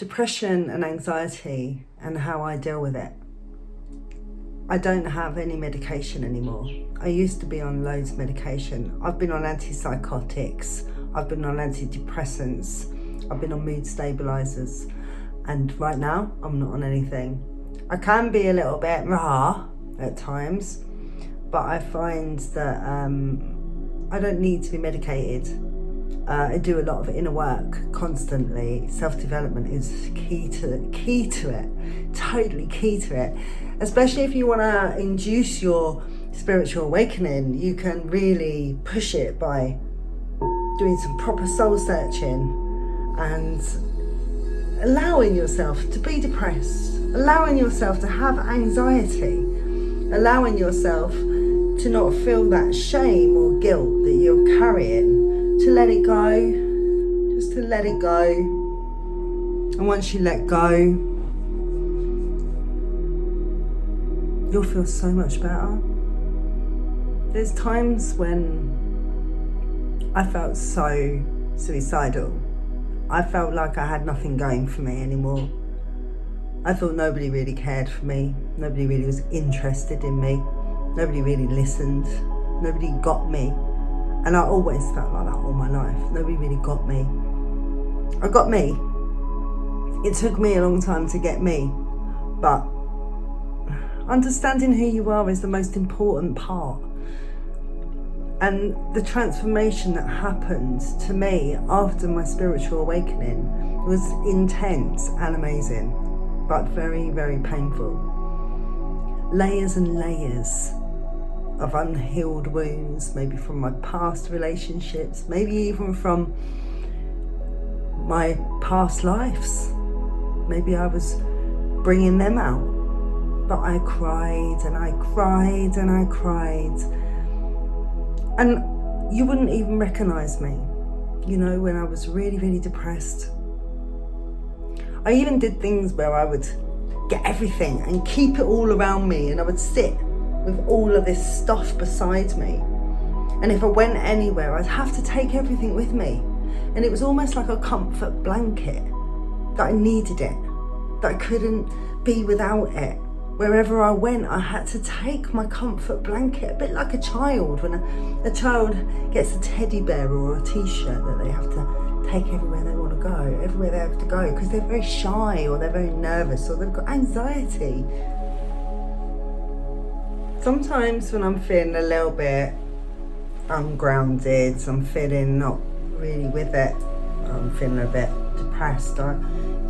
Depression and anxiety and how I deal with it. I don't have any medication anymore. I used to be on loads of medication. I've been on antipsychotics, I've been on antidepressants, I've been on mood stabilizers, and right now I'm not on anything. I can be a little bit rah at times, but I find that I don't need to be medicated. I do a lot of inner work constantly. Self-development is key to it, totally key to it. Especially if you want to induce your spiritual awakening, you can really push it by doing some proper soul searching and allowing yourself to be depressed, allowing yourself to have anxiety, allowing yourself to not feel that shame or guilt that you're carrying, to let it go, just to let it go. And once you let go, you'll feel so much better. There's times when I felt so suicidal. I felt like I had nothing going for me anymore. I thought nobody really cared for me. Nobody really was interested in me. Nobody really listened. Nobody got me. And I always felt like that all my life. Nobody really got me. I got me. It took me a long time to get me. But understanding who you are is the most important part. And the transformation that happened to me after my spiritual awakening was intense and amazing, but very, very painful. Layers and layers of unhealed wounds, maybe from my past relationships, maybe even from my past lives. Maybe I was bringing them out, but I cried and I cried and I cried. And you wouldn't even recognize me, you know, when I was really, really depressed. I even did things where I would get everything and keep it all around me, and I would sit with all of this stuff beside me. And if I went anywhere, I'd have to take everything with me. And it was almost like a comfort blanket, that I needed it, that I couldn't be without it. Wherever I went, I had to take my comfort blanket, a bit like a child. When a child gets a teddy bear or a t-shirt that they have to take everywhere they want to go, everywhere they have to go, because they're very shy or they're very nervous or they've got anxiety. Sometimes when I'm feeling a little bit ungrounded, I'm feeling not really with it, I'm feeling a bit depressed, I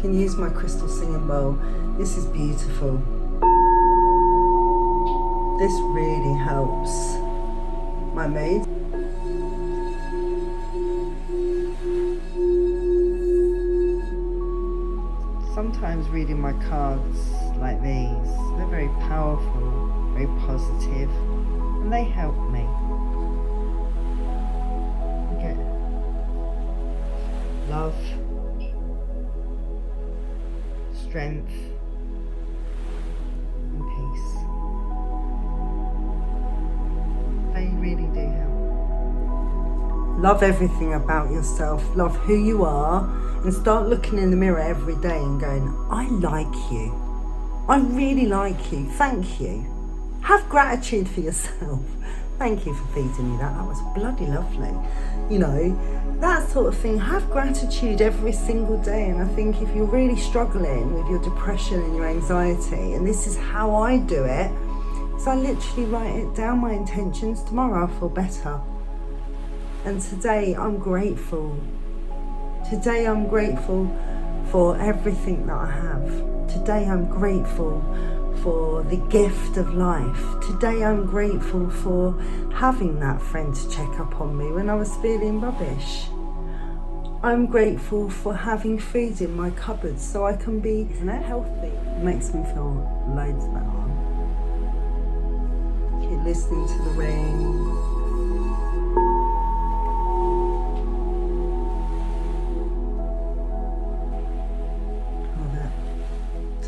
can use my crystal singing bowl. This is beautiful. This really helps my mood. Sometimes reading my cards like these, they're very powerful, very positive, and they help me. I get love, strength, and peace. They really do help. Love everything about yourself, love who you are, and start looking in the mirror every day and going, I like you. I really like you. Thank you. Have gratitude for yourself. Thank you for feeding me that. That was bloody lovely. You know, that sort of thing. Have gratitude every single day. And I think if you're really struggling with your depression and your anxiety, and this is how I do it, so I literally write it down, my intentions. Tomorrow I'll feel better. And today I'm grateful. Today I'm grateful for everything that I have. Today I'm grateful for the gift of life. Today I'm grateful for having that friend to check up on me when I was feeling rubbish. I'm grateful for having food in my cupboard so I can be healthy. It makes me feel loads better. Keep listening to the rain.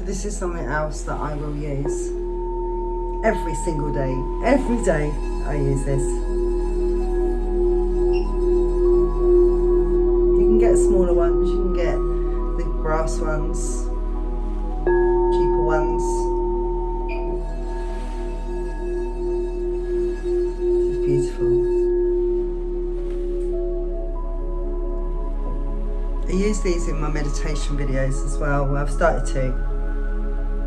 This is something else that I will use every single day. Every day I use this. You can get smaller ones, you can get the brass ones. ones, cheaper ones. This is beautiful. I use these in my meditation videos as well, where I've started to.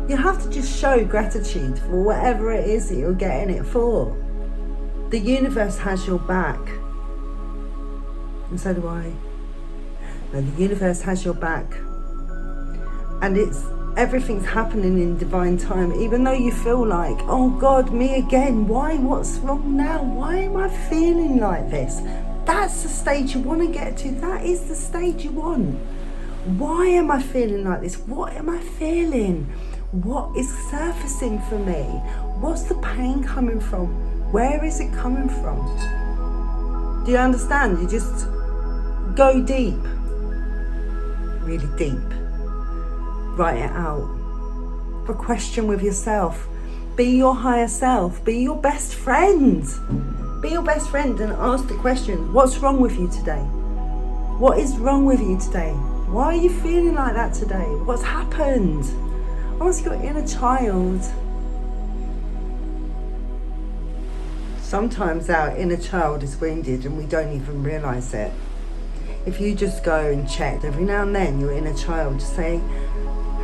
You have to just show gratitude for whatever it is that you're getting it for. The universe has your back. And so do I. No, the universe has your back. And everything's happening in divine time. Even though you feel like, oh God, me again. Why? What's wrong now? Why am I feeling like this? That's the stage you want to get to. That is the stage you want. Why am I feeling like this? What am I feeling? What is surfacing for me? What's the pain coming from? Where is it coming from? Do you understand? You just go deep. Really deep. Write it out. Have a question with yourself. Be your higher self. Be your best friend. Be your best friend and ask the question, what's wrong with you today? What is wrong with you today? Why are you feeling like that today? What's happened? Ask your inner child. Sometimes our inner child is wounded and we don't even realise it. If you just go and check every now and then your inner child, just say,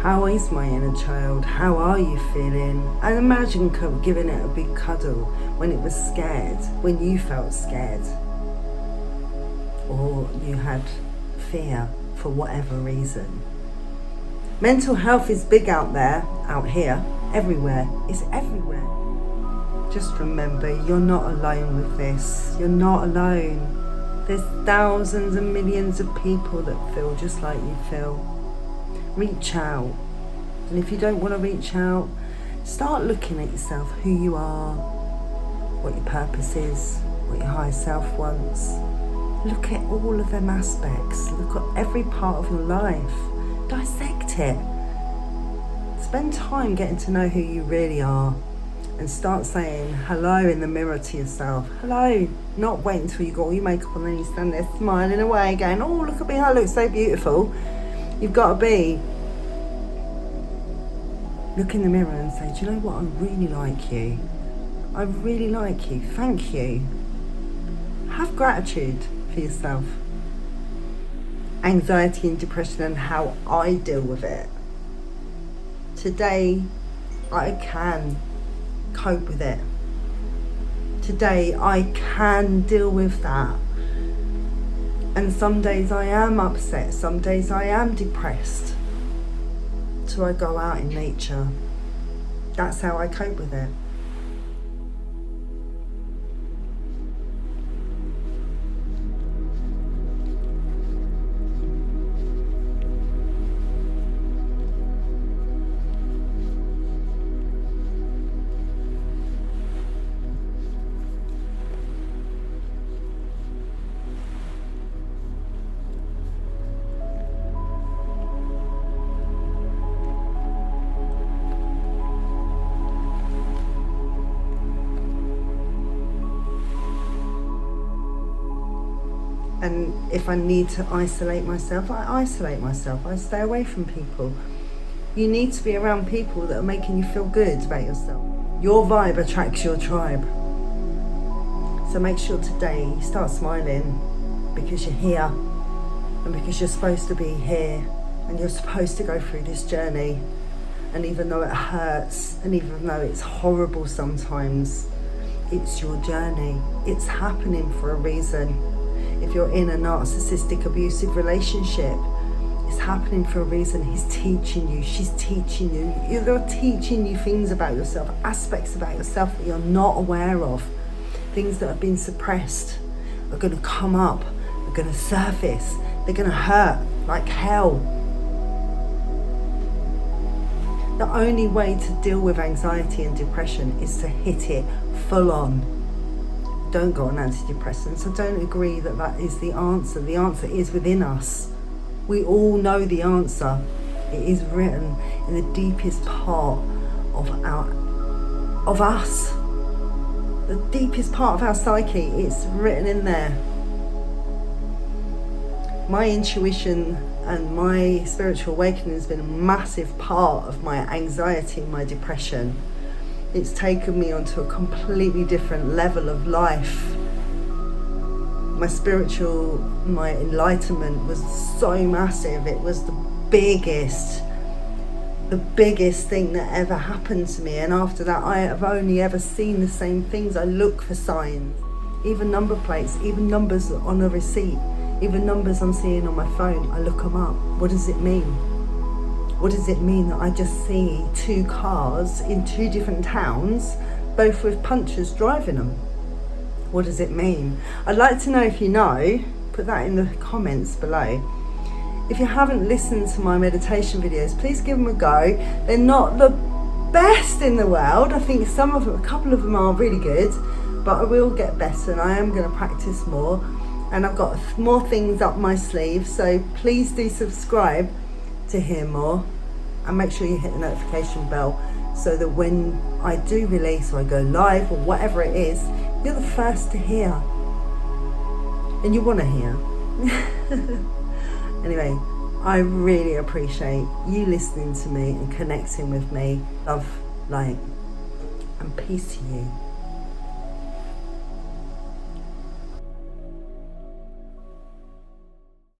how is my inner child? How are you feeling? And imagine giving it a big cuddle when it was scared, when you felt scared, or you had fear for whatever reason. Mental health is big out there, out here, everywhere. It's everywhere. Just remember, you're not alone with this. You're not alone. There's thousands and millions of people that feel just like you feel. Reach out. And if you don't want to reach out, start looking at yourself, who you are, what your purpose is, what your higher self wants. Look at all of them aspects. Look at every part of your life. Dissect it. Spend time getting to know who you really are. And start saying hello in the mirror to yourself. Hello. Not wait until you got all your makeup on and then you stand there smiling away going, oh, look at me, I look so beautiful. You've got to be. Look in the mirror and say, do you know what? I really like you. I really like you. Thank you. Have gratitude for yourself. Anxiety and depression and how I deal with it. Today, I can cope with it. Today, I can deal with that. And some days I am upset. Some days I am depressed. So I go out in nature. That's how I cope with it. And if I need to isolate myself, I isolate myself. I stay away from people. You need to be around people that are making you feel good about yourself. Your vibe attracts your tribe. So make sure today you start smiling because you're here and because you're supposed to be here and you're supposed to go through this journey. And even though it hurts and even though it's horrible sometimes, it's your journey. It's happening for a reason. If you're in a narcissistic, abusive relationship, it's happening for a reason. He's teaching you, she's teaching you. They're teaching you things about yourself, aspects about yourself that you're not aware of. Things that have been suppressed are going to come up, are going to surface, they're going to hurt like hell. The only way to deal with anxiety and depression is to hit it full on. Don't go on antidepressants. I don't agree that that is the answer. The answer is within us. We all know the answer. It is written in the deepest part of us. The deepest part of our psyche. It's written in there. My intuition And my spiritual awakening has been a massive part of my anxiety, my depression. It's taken me onto a completely different level of life. My enlightenment was so massive. It was the biggest thing that ever happened to me. And after that, I have only ever seen the same things. I look for signs, even number plates, even numbers on a receipt, even numbers I'm seeing on my phone. I look them up. What does it mean? What does it mean that I just see 2 cars in 2 different towns, both with punchers driving them? What does it mean? I'd like to know if you know. Put that in the comments below. If you haven't listened to my meditation videos, please give them a go. They're not the best in the world. I think a couple of them are really good, but I will get better, and I am going to practice more. And I've got more things up my sleeve, so please do subscribe to hear more, and make sure you hit the notification bell so that when I do release or I go live or whatever it is, you're the first to hear, and you want to hear. Anyway, I really appreciate you listening to me and connecting with me. Love, light, and peace to you.